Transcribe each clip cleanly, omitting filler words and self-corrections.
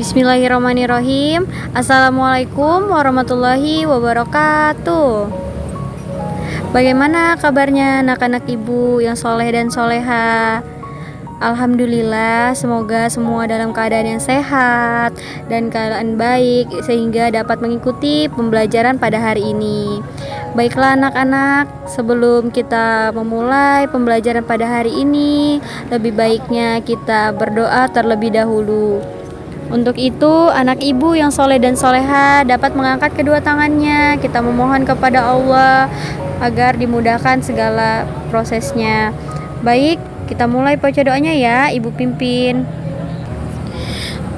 Bismillahirrahmanirrahim. Assalamualaikum warahmatullahi wabarakatuh. Bagaimana kabarnya anak-anak ibu yang soleh dan soleha? Alhamdulillah, semoga semua dalam keadaan yang sehat dan keadaan baik sehingga dapat mengikuti pembelajaran pada hari ini. Baiklah anak-anak, sebelum kita memulai pembelajaran pada hari ini, lebih baiknya kita berdoa terlebih dahulu. Untuk itu, anak ibu yang soleh dan soleha dapat mengangkat kedua tangannya. Kita memohon kepada Allah agar dimudahkan segala prosesnya. Baik, kita mulai baca doanya ya, Ibu pimpin.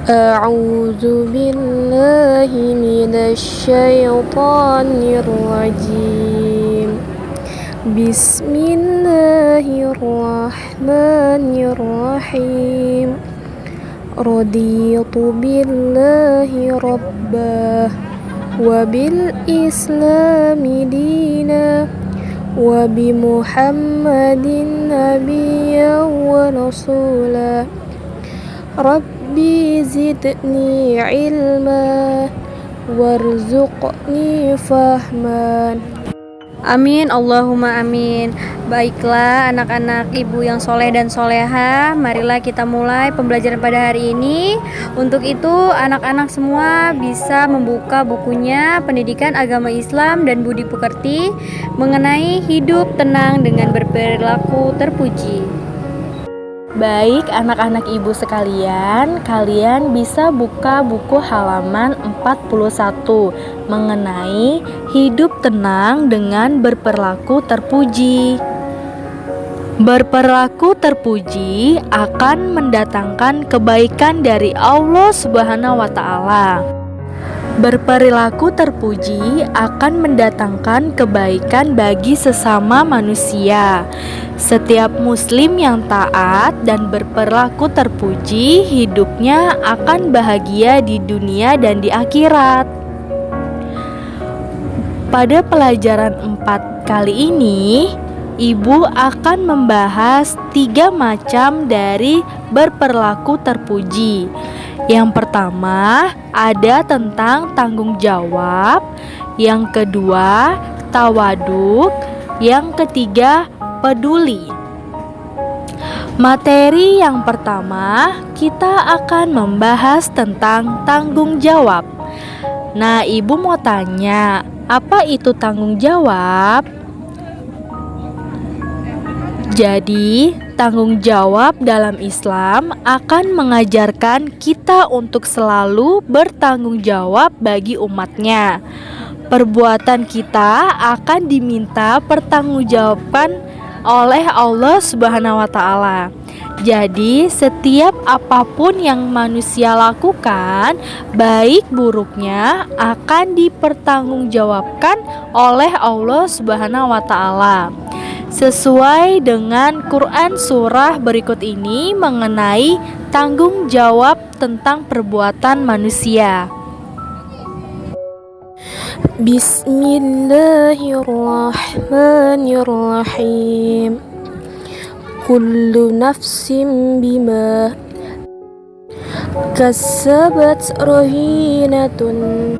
A'udzu billahi minasyaitonir rajim. Bismillahirrahmanirrahim. Raditu billahi rabbah wa bil islami dina wa bi muhammadin nabiyya wa rasula. Rabbi zidni ilma warzuqni fahman. Amin, Allahumma amin. Baiklah anak-anak ibu yang soleh dan soleha, marilah kita mulai pembelajaran pada hari ini. Untuk itu anak-anak semua bisa membuka bukunya Pendidikan Agama Islam dan Budi Pekerti mengenai hidup tenang dengan berperilaku terpuji. Baik anak-anak ibu sekalian, kalian bisa buka buku halaman 41 mengenai hidup tenang dengan berperilaku terpuji. Berperilaku terpuji akan mendatangkan kebaikan dari Allah Subhanahu wa Ta'ala. Berperilaku terpuji akan mendatangkan kebaikan bagi sesama manusia. Setiap muslim yang taat dan berperilaku terpuji, hidupnya akan bahagia di dunia dan di akhirat. Pada pelajaran 4 kali ini, Ibu akan membahas 3 macam dari berperilaku terpuji. Yang pertama, ada tentang tanggung jawab. Yang kedua, tawaduk. Yang ketiga, peduli. Materi yang pertama, kita akan membahas tentang tanggung jawab. Nah, Ibu mau tanya, apa itu tanggung jawab? Jadi, tanggung jawab dalam Islam akan mengajarkan kita untuk selalu bertanggung jawab bagi umatnya. Perbuatan kita akan diminta pertanggungjawaban oleh Allah Subhanahu wa Ta'ala. Jadi, setiap apapun yang manusia lakukan, baik buruknya akan dipertanggungjawabkan oleh Allah Subhanahu wa Ta'ala. Sesuai dengan Quran surah berikut ini mengenai tanggung jawab tentang perbuatan manusia. Bismillahirrahmanirrahim. Kullu nafsin bima kasabat rahinatun.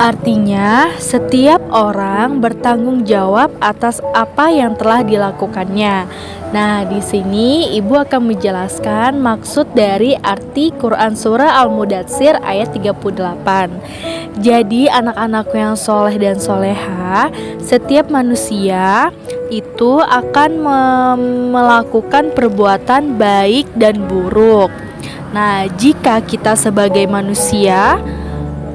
Artinya, setiap orang bertanggung jawab atas apa yang telah dilakukannya. Nah, di sini Ibu akan menjelaskan maksud dari arti Quran Surah Al-Mudatsir ayat 38. Jadi, anak-anakku yang soleh dan soleha, setiap manusia itu akan melakukan perbuatan baik dan buruk. Nah, jika kita sebagai manusia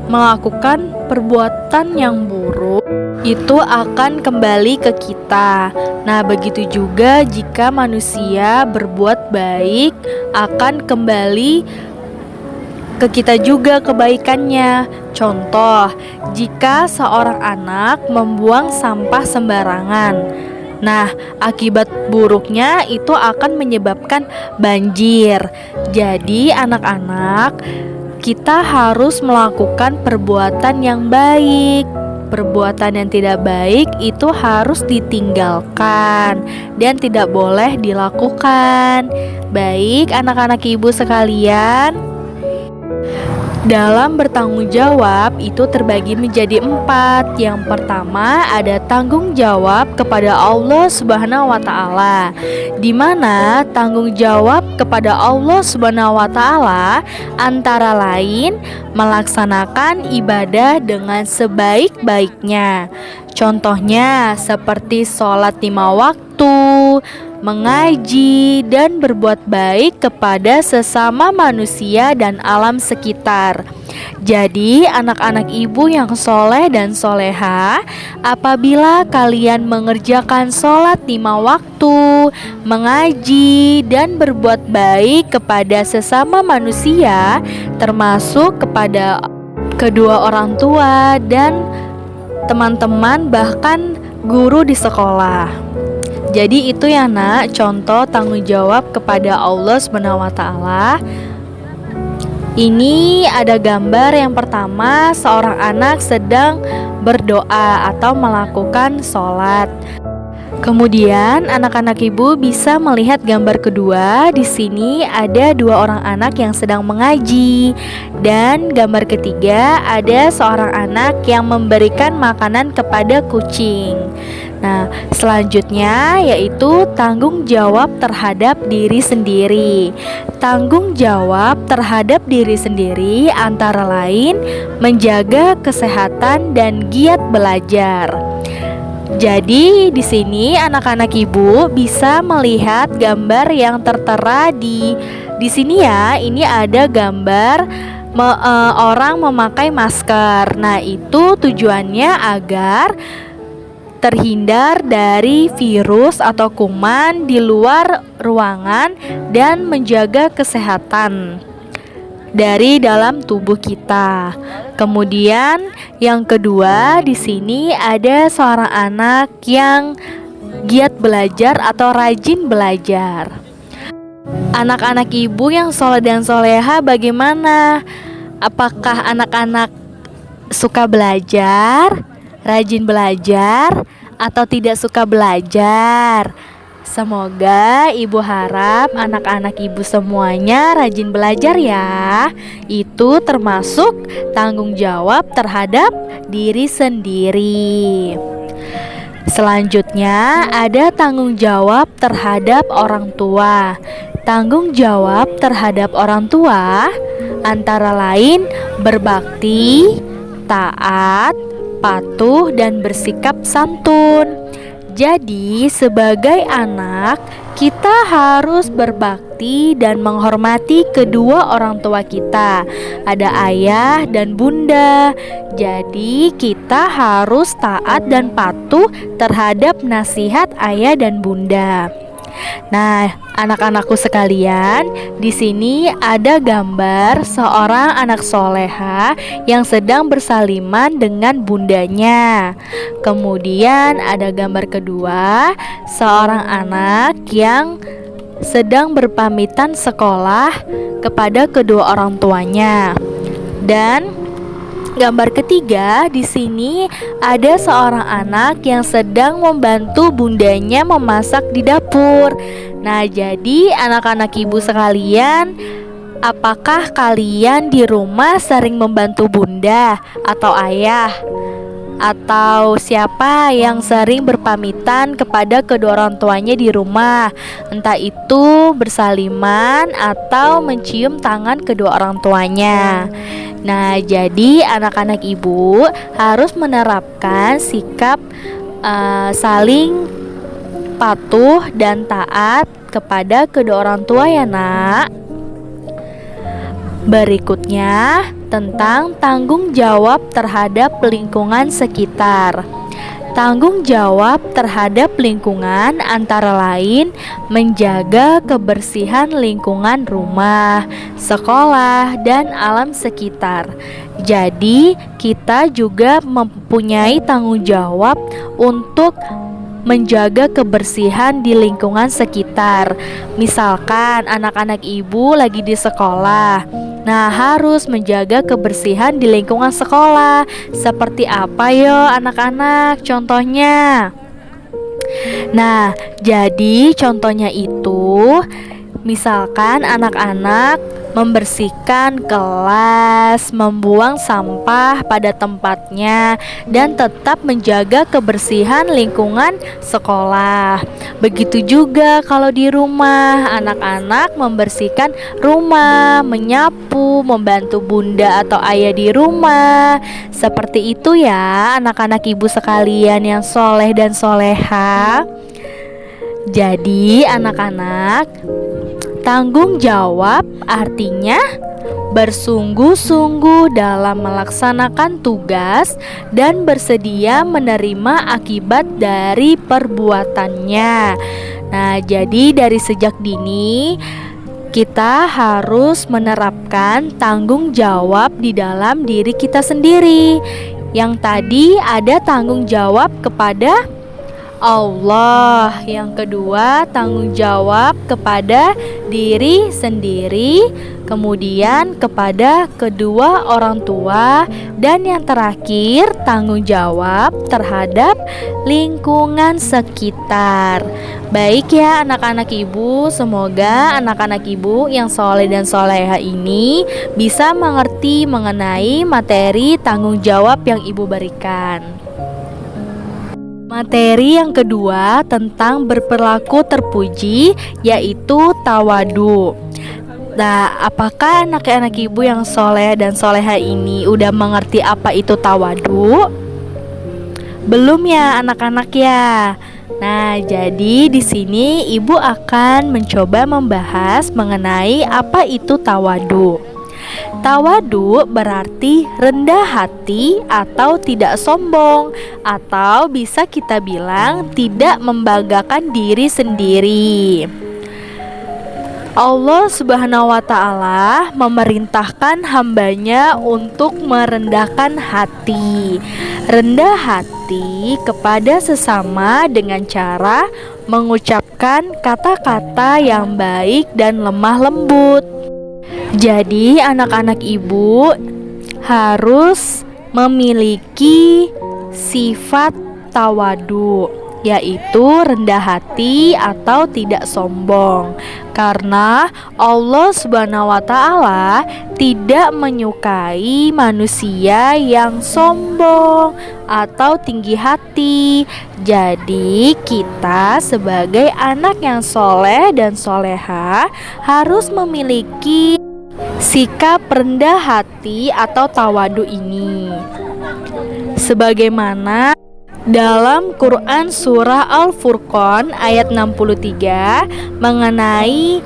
melakukan perbuatan yang buruk, itu akan kembali ke kita. Nah, begitu juga jika manusia berbuat baik, akan kembali ke kita juga kebaikannya. Contoh, jika seorang anak membuang sampah sembarangan, nah, akibat buruknya itu akan menyebabkan banjir. Jadi, anak-anak, kita harus melakukan perbuatan yang baik. Perbuatan yang tidak baik itu harus ditinggalkan dan tidak boleh dilakukan. Baik, anak-anak ibu sekalian, Dalam bertanggung jawab itu terbagi menjadi 4. Yang pertama ada tanggung jawab kepada Allah Subhanahu wa Ta'ala, di mana tanggung jawab kepada Allah Subhanahu wa Ta'ala antara lain melaksanakan ibadah dengan sebaik-baiknya. Contohnya seperti sholat 5 waktu, mengaji, dan berbuat baik kepada sesama manusia dan alam sekitar. Jadi anak-anak ibu yang soleh dan soleha, apabila kalian mengerjakan sholat 5 waktu, mengaji, dan berbuat baik kepada sesama manusia, termasuk kepada kedua orang tua dan teman-teman, bahkan guru di sekolah. Jadi itu ya nak, contoh tanggung jawab kepada Allah Subhanahu wa Ta'ala. Ini ada gambar yang pertama, seorang anak sedang berdoa atau melakukan sholat. Kemudian anak-anak ibu bisa melihat gambar kedua. Di sini ada 2 orang anak yang sedang mengaji, dan gambar ketiga ada seorang anak yang memberikan makanan kepada kucing. Nah, selanjutnya yaitu tanggung jawab terhadap diri sendiri. Tanggung jawab terhadap diri sendiri antara lain menjaga kesehatan dan giat belajar. Jadi di sini anak-anak ibu bisa melihat gambar yang tertera di sini ya. Ini ada gambar orang memakai masker. Nah, itu tujuannya agar terhindar dari virus atau kuman di luar ruangan dan menjaga kesehatan dari dalam tubuh kita. Kemudian yang kedua, di sini ada seorang anak yang giat belajar atau rajin belajar. Anak-anak ibu yang soleh dan soleha bagaimana? Apakah anak-anak suka belajar, rajin belajar, atau tidak suka belajar? Semoga ibu harap anak-anak ibu semuanya rajin belajar ya. Itu termasuk tanggung jawab terhadap diri sendiri. Selanjutnya ada tanggung jawab terhadap orang tua. Tanggung jawab terhadap orang tua antara lain berbakti, taat, patuh, dan bersikap santun. Jadi sebagai anak kita harus berbakti dan menghormati kedua orang tua kita. Ada ayah dan bunda. Jadi kita harus taat dan patuh terhadap nasihat ayah dan bunda. Nah, anak-anakku sekalian, di sini ada gambar seorang anak soleha yang sedang bersaliman dengan bundanya. Kemudian ada gambar kedua, seorang anak yang sedang berpamitan sekolah kepada kedua orang tuanya. Dan gambar ketiga, di sini ada seorang anak yang sedang membantu bundanya memasak di dapur. Nah, jadi anak-anak ibu sekalian, apakah kalian di rumah sering membantu bunda atau ayah? Atau siapa yang sering berpamitan kepada kedua orang tuanya di rumah? Entah itu bersaliman atau mencium tangan kedua orang tuanya. Nah, jadi anak-anak ibu harus menerapkan sikap saling patuh dan taat kepada kedua orang tua ya nak. Berikutnya tentang tanggung jawab terhadap lingkungan sekitar. Tanggung jawab terhadap lingkungan antara lain menjaga kebersihan lingkungan rumah, sekolah, dan alam sekitar. Jadi, kita juga mempunyai tanggung jawab untuk menjaga kebersihan di lingkungan sekitar. Misalkan anak-anak ibu lagi di sekolah, nah harus menjaga kebersihan di lingkungan sekolah. Seperti apa yo anak-anak contohnya? Nah, jadi contohnya itu misalkan anak-anak membersihkan kelas, membuang sampah pada tempatnya, dan tetap menjaga kebersihan lingkungan sekolah. Begitu juga kalau di rumah, anak-anak membersihkan rumah, menyapu, membantu bunda atau ayah di rumah. Seperti itu ya anak-anak ibu sekalian yang soleh dan soleha. Jadi anak-anak, tanggung jawab artinya bersungguh-sungguh dalam melaksanakan tugas dan bersedia menerima akibat dari perbuatannya. Nah, jadi dari sejak dini kita harus menerapkan tanggung jawab di dalam diri kita sendiri. Yang tadi ada tanggung jawab kepada Allah, yang kedua tanggung jawab kepada diri sendiri, kemudian kepada kedua orang tua, dan yang terakhir tanggung jawab terhadap lingkungan sekitar. Baik ya anak-anak ibu, semoga anak-anak ibu yang soleh dan soleha ini bisa mengerti mengenai materi tanggung jawab yang ibu berikan. Materi yang kedua tentang berperilaku terpuji, yaitu tawadu. Nah, apakah anak-anak ibu yang soleh dan soleha ini udah mengerti apa itu tawadu? Belum ya anak-anak ya. Nah, jadi di sini ibu akan mencoba membahas mengenai apa itu tawadu. Tawadu berarti rendah hati atau tidak sombong, atau bisa kita bilang tidak membanggakan diri sendiri. Allah Subhanahu wa Ta'ala memerintahkan hambanya untuk merendahkan hati. Rendah hati kepada sesama dengan cara mengucapkan kata-kata yang baik dan lemah lembut. Jadi anak-anak ibu harus memiliki sifat tawadu, yaitu rendah hati atau tidak sombong. Karena Allah Subhanahu wa Ta'ala tidak menyukai manusia yang sombong atau tinggi hati. Jadi kita sebagai anak yang soleh dan soleha harus memiliki sikap rendah hati atau tawadu ini. Sebagaimana dalam Quran surah Al-Furqan ayat 63 mengenai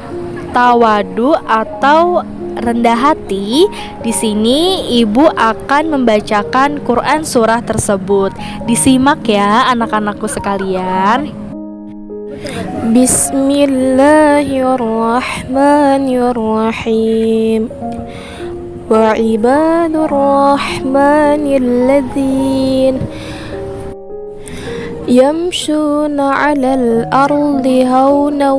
tawadu atau rendah hati, di sini ibu akan membacakan Quran surah tersebut. Disimak ya anak-anakku sekalian. Bismillahirrahmanirrahim. Wa ibadur rahmanil ladzin yamshuna 'alal ardi hawnan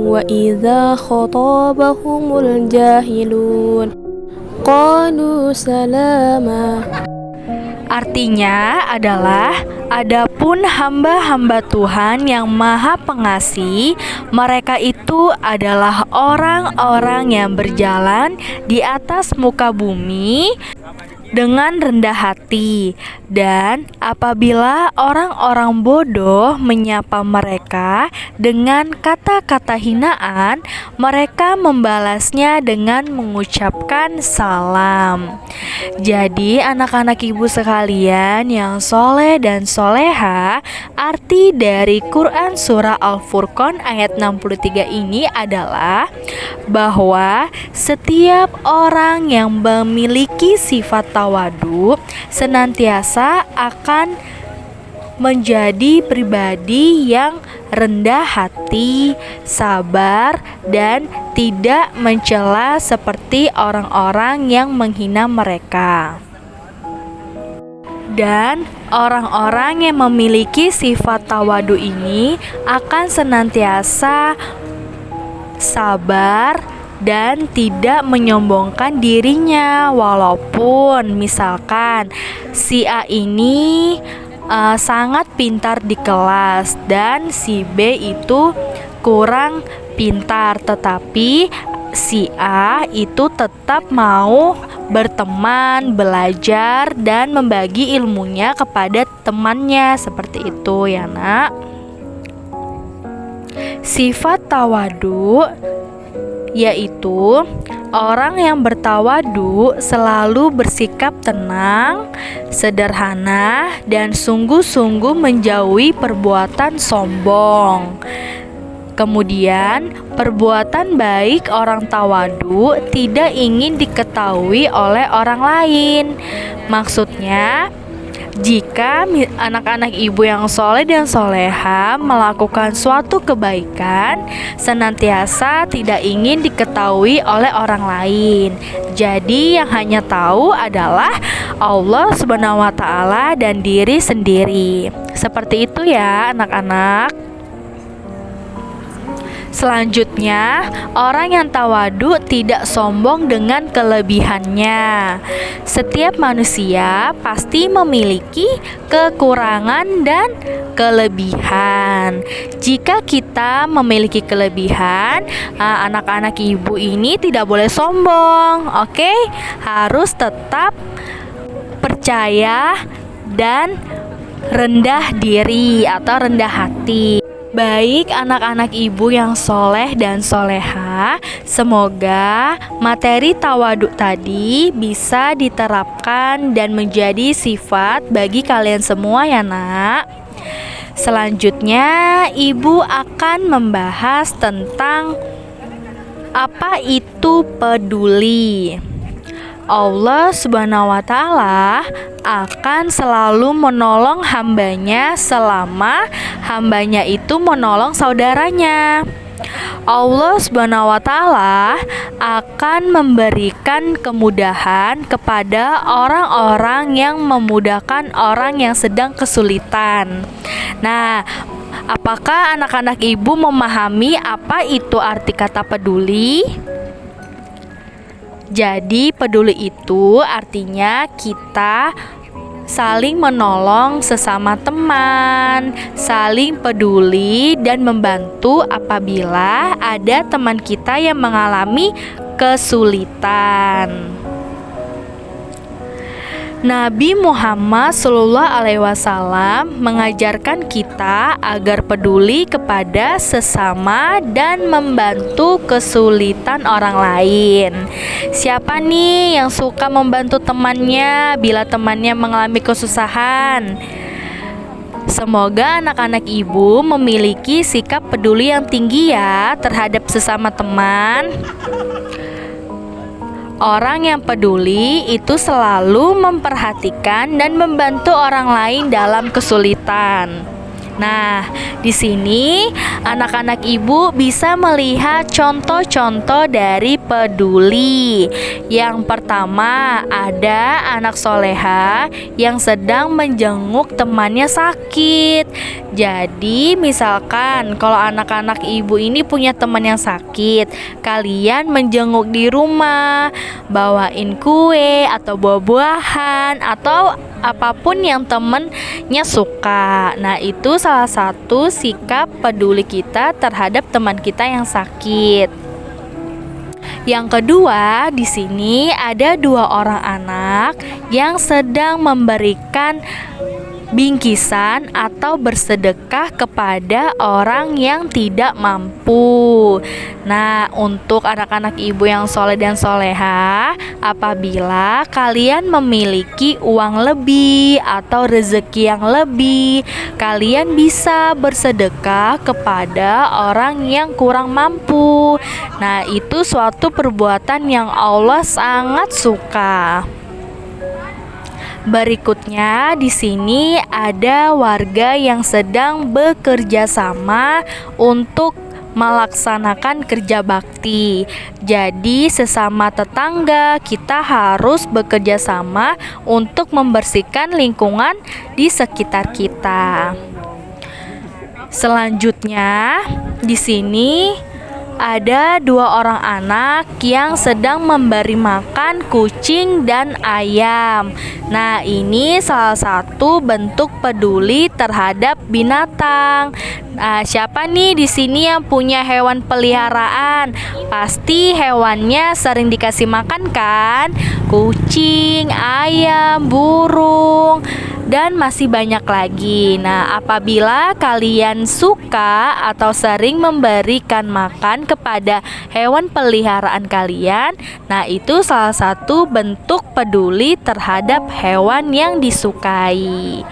wa idza khatabahumul jahilun qalu salama. Artinya adalah adapun hamba-hamba Tuhan yang Maha Pengasih, mereka itu adalah orang-orang yang berjalan di atas muka bumi dengan rendah hati, dan apabila orang-orang bodoh menyapa mereka dengan kata-kata hinaan, mereka membalasnya dengan mengucapkan salam. Jadi anak-anak ibu sekalian yang soleh dan soleha, arti dari Quran surah Al-Furqan ayat 63 ini adalah bahwa setiap orang yang memiliki sifat tawadu senantiasa akan menjadi pribadi yang rendah hati, sabar, dan tidak mencela seperti orang-orang yang menghina mereka. Dan orang-orang yang memiliki sifat tawadu ini akan senantiasa sabar dan tidak menyombongkan dirinya, walaupun misalkan si A ini sangat pintar di kelas dan si B itu kurang pintar, tetapi si A itu tetap mau berteman, belajar, dan membagi ilmunya kepada temannya. Seperti itu ya nak. Sifat tawadu yaitu orang yang bertawadu selalu bersikap tenang, sederhana, dan sungguh-sungguh menjauhi perbuatan sombong. Kemudian, perbuatan baik orang tawadu tidak ingin diketahui oleh orang lain. Maksudnya, jika anak-anak ibu yang soleh dan soleha melakukan suatu kebaikan, senantiasa tidak ingin diketahui oleh orang lain. Jadi yang hanya tahu adalah Allah Subhanahu wa Ta'ala dan diri sendiri. Seperti itu ya anak-anak. Selanjutnya, orang yang tawadu tidak sombong dengan kelebihannya. Setiap manusia pasti memiliki kekurangan dan kelebihan. Jika kita memiliki kelebihan, anak-anak ibu ini tidak boleh sombong, oke? Harus tetap percaya dan rendah diri atau rendah hati. Baik anak-anak ibu yang soleh dan soleha, semoga materi tawadu tadi bisa diterapkan dan menjadi sifat bagi kalian semua ya nak. Selanjutnya ibu akan membahas tentang apa itu peduli. Allah Subhanahu wa Ta'ala akan selalu menolong hambanya selama hambanya itu menolong saudaranya. Allah Subhanahu wa Ta'ala akan memberikan kemudahan kepada orang-orang yang memudahkan orang yang sedang kesulitan. Nah, apakah anak-anak ibu memahami apa itu arti kata peduli? Jadi peduli itu artinya kita saling menolong sesama teman, saling peduli dan membantu apabila ada teman kita yang mengalami kesulitan. Nabi Muhammad SAW mengajarkan kita agar peduli kepada sesama dan membantu kesulitan orang lain. Siapa nih yang suka membantu temannya bila temannya mengalami kesusahan? Semoga anak-anak ibu memiliki sikap peduli yang tinggi ya terhadap sesama teman. Orang yang peduli itu selalu memperhatikan dan membantu orang lain dalam kesulitan. Nah, di sini anak-anak ibu bisa melihat contoh-contoh dari peduli. Yang pertama, ada anak soleha yang sedang menjenguk temannya sakit. Jadi, misalkan kalau anak-anak ibu ini punya teman yang sakit, kalian menjenguk di rumah, bawain kue atau buah-buahan atau apapun yang temennya suka. Nah, itu salah satu sikap peduli kita terhadap teman kita yang sakit. Yang kedua, di sini ada 2 orang anak yang sedang memberikan bingkisan atau bersedekah kepada orang yang tidak mampu. Nah, untuk anak-anak ibu yang soleh dan soleha, apabila kalian memiliki uang lebih atau rezeki yang lebih, kalian bisa bersedekah kepada orang yang kurang mampu. Nah, itu suatu perbuatan yang Allah sangat suka. Berikutnya di sini ada warga yang sedang bekerja sama untuk melaksanakan kerja bakti. Jadi sesama tetangga kita harus bekerja sama untuk membersihkan lingkungan di sekitar kita. Selanjutnya di sini Ada dua orang anak yang sedang memberi makan kucing dan ayam. Nah, ini salah satu bentuk peduli terhadap binatang. Nah, siapa nih di sini yang punya hewan peliharaan? Pasti hewannya sering dikasih makan kan? Kucing, ayam, burung, dan masih banyak lagi. Nah, apabila kalian suka atau sering memberikan makan kepada hewan peliharaan kalian, nah itu salah satu bentuk peduli terhadap hewan yang disukai.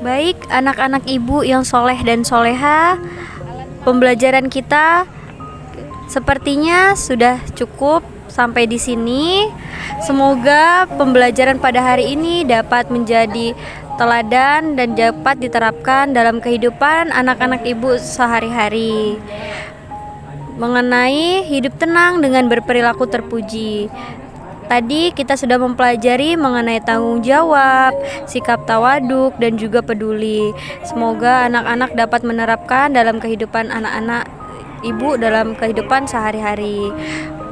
Baik, anak-anak ibu yang soleh dan soleha, pembelajaran kita sepertinya sudah cukup sampai di sini. Semoga pembelajaran pada hari ini dapat menjadi teladan dan dapat diterapkan dalam kehidupan anak-anak ibu sehari-hari mengenai hidup tenang dengan berperilaku terpuji. Tadi kita sudah mempelajari mengenai tanggung jawab, sikap tawaduk, dan juga peduli. Semoga anak-anak dapat menerapkan dalam kehidupan anak-anak ibu dalam kehidupan sehari-hari.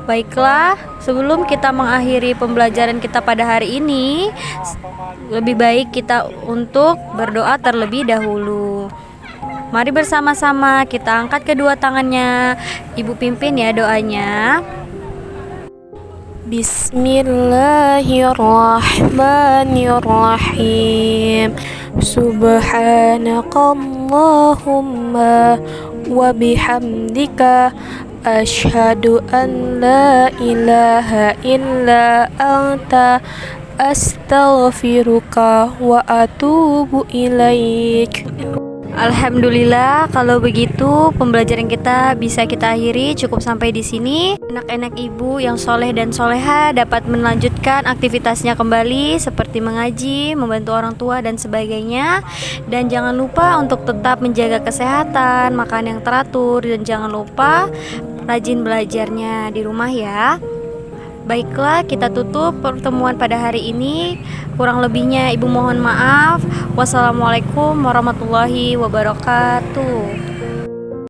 Baiklah, sebelum kita mengakhiri pembelajaran kita pada hari ini, lebih baik kita untuk berdoa terlebih dahulu. Mari bersama-sama kita angkat kedua tangannya. Ibu pimpin ya doanya. Bismillahirrahmanirrahim. Subhanakallahumma wa bihamdika asyhadu an la ilaha illa anta astaghfiruka wa atubu ilaik. Alhamdulillah, kalau begitu pembelajaran kita bisa kita akhiri cukup sampai di sini. Anak-anak ibu yang soleh dan soleha dapat melanjutkan aktivitasnya kembali seperti mengaji, membantu orang tua dan sebagainya. Dan jangan lupa untuk tetap menjaga kesehatan, makan yang teratur, dan jangan lupa rajin belajarnya di rumah ya. Baiklah, kita tutup pertemuan pada hari ini. Kurang lebihnya ibu mohon maaf. Wassalamualaikum warahmatullahi wabarakatuh.